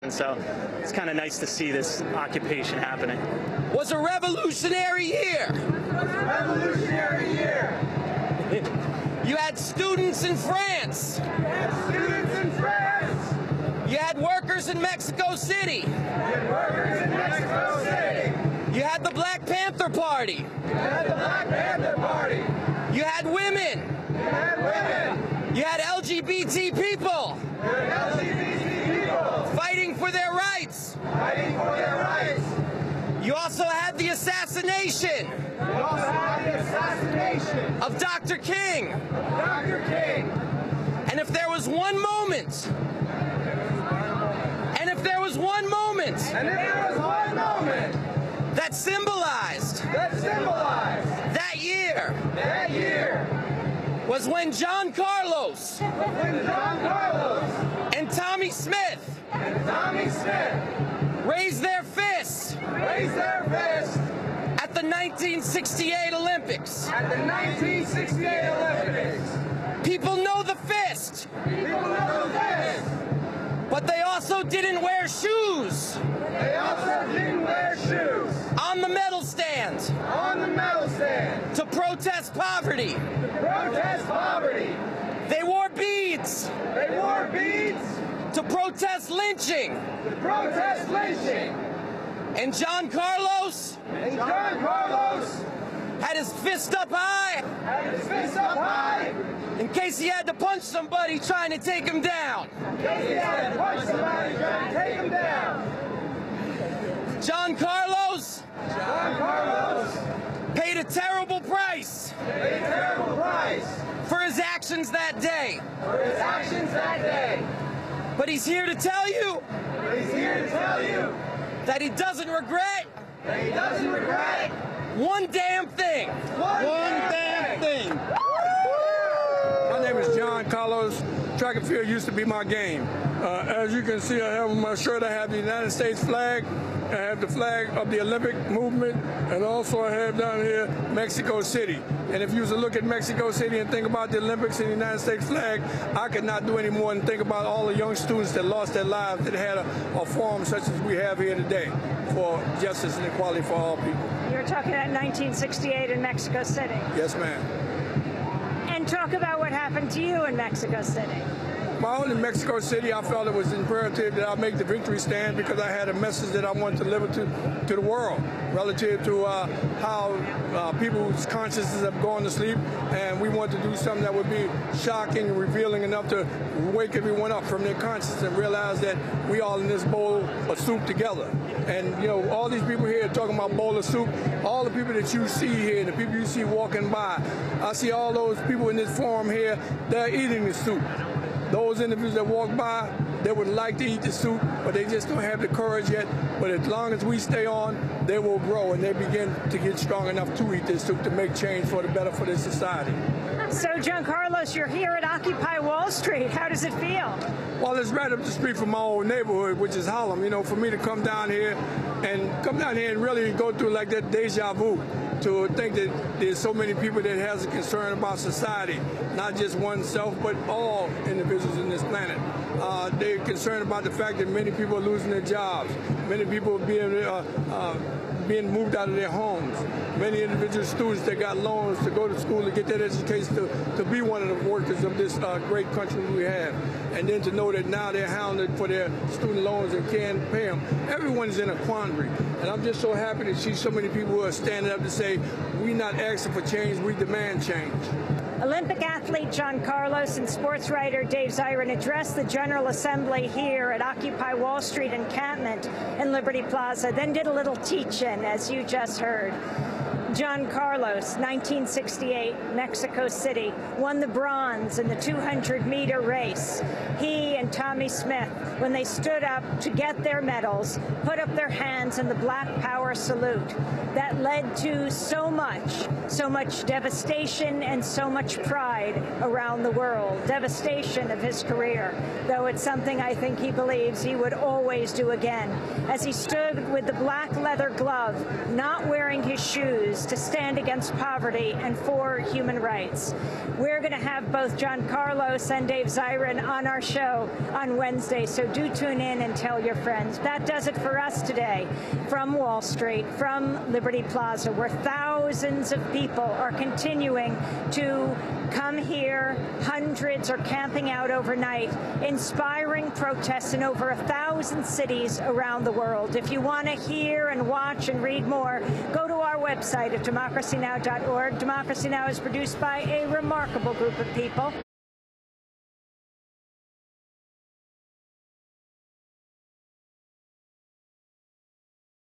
And so it's kind of nice to see this occupation happening. Was a revolutionary year. Was a revolutionary year. You had students in France. You had students in France. You had workers in Mexico City. You had workers in Mexico City. You had the Black Panther Party. You had the Black Panther Party. You had women. You had women. You had LGBT people. You had LGBT people. Fighting for their rights. Fighting for their rights. You also had the assassination. You also had the assassination of Dr. King. Dr. King. And if there was one moment, that symbolized that year was when John Carlos and Tommy Smith raised their fists at the 1968 Olympics. People know the fist. But they also didn't wear shoes. On the medal stand. To protest poverty. They wore beads. To protest lynching. And John Carlos had his fist up high. In case he had to punch somebody trying to take him down. John Carlos paid a terrible price for his actions that day. But he's here to tell you that he doesn't regret one damn thing. My name is John Carlos. Track and field used to be my game. As you can see, I have on my shirt, I have the United States flag. I have the flag of the Olympic movement, and also I have down here Mexico City. And if you was to look at Mexico City and think about the Olympics and the United States flag, I could not do any more than think about all the young students that lost their lives that had a forum such as we have here today for justice and equality for all people. You're talking about 1968 in Mexico City. Yes, ma'am. And talk about what happened to you in Mexico City. While in Mexico City, I felt it was imperative that I make the victory stand because I had a message that I wanted to deliver to the world relative to how people's consciences have gone to sleep, and we want to do something that would be shocking and revealing enough to wake everyone up from their conscience and realize that we all in this bowl of soup together. And you know, all these people here talking about bowl of soup, all the people that you see here, the people you see walking by, I see all those people in this forum here, they're eating the soup. Those individuals that walk by, they would like to eat the soup, but they just don't have the courage yet. But as long as we stay on, they will grow and they begin to get strong enough to eat this soup to make change for the better for this society. So, John Carlos, you're here at Occupy Wall Street. How does it feel? Well, it's right up the street from my old neighborhood, which is Harlem. You know, for me to come down here and really go through like that deja vu, to think that there's so many people that has a concern about society, not just oneself, but all individuals in this planet. They're concerned about the fact that many people are losing their jobs, many people are being moved out of their homes, many individual students that got loans to go to school to get that education to be one of the workers of this great country we have. And then to know that now they're hounded for their student loans and can't pay them. Everyone's in a quandary. And I'm just so happy to see so many people who are standing up to say, we're not asking for change, we demand change. Olympic athlete John Carlos and sports writer Dave Zirin addressed the General Assembly here at Occupy Wall Street encampment in Liberty Plaza, then did a little teach-in, as you just heard. John Carlos, 1968, Mexico City, won the bronze in the 200-meter race. He and Tommy Smith, when they stood up to get their medals, put up their hands in the Black Power salute. That led to so much devastation and so much pride around the world. Devastation of his career, though it's something I think he believes he would always do again. As he stood with the black leather glove, not wearing his shoes, to stand against poverty and for human rights. We're going to have both John Carlos and Dave Zirin on our show on Wednesday, so do tune in and tell your friends. That does it for us today from Wall Street, from Liberty Plaza, where thousands of people are continuing to come here. Hundreds are camping out overnight, inspiring protests in over 1,000 cities around the world. If you want to hear and watch and read more, go to our website at democracynow.org. Democracy Now! Is produced by a remarkable group of people.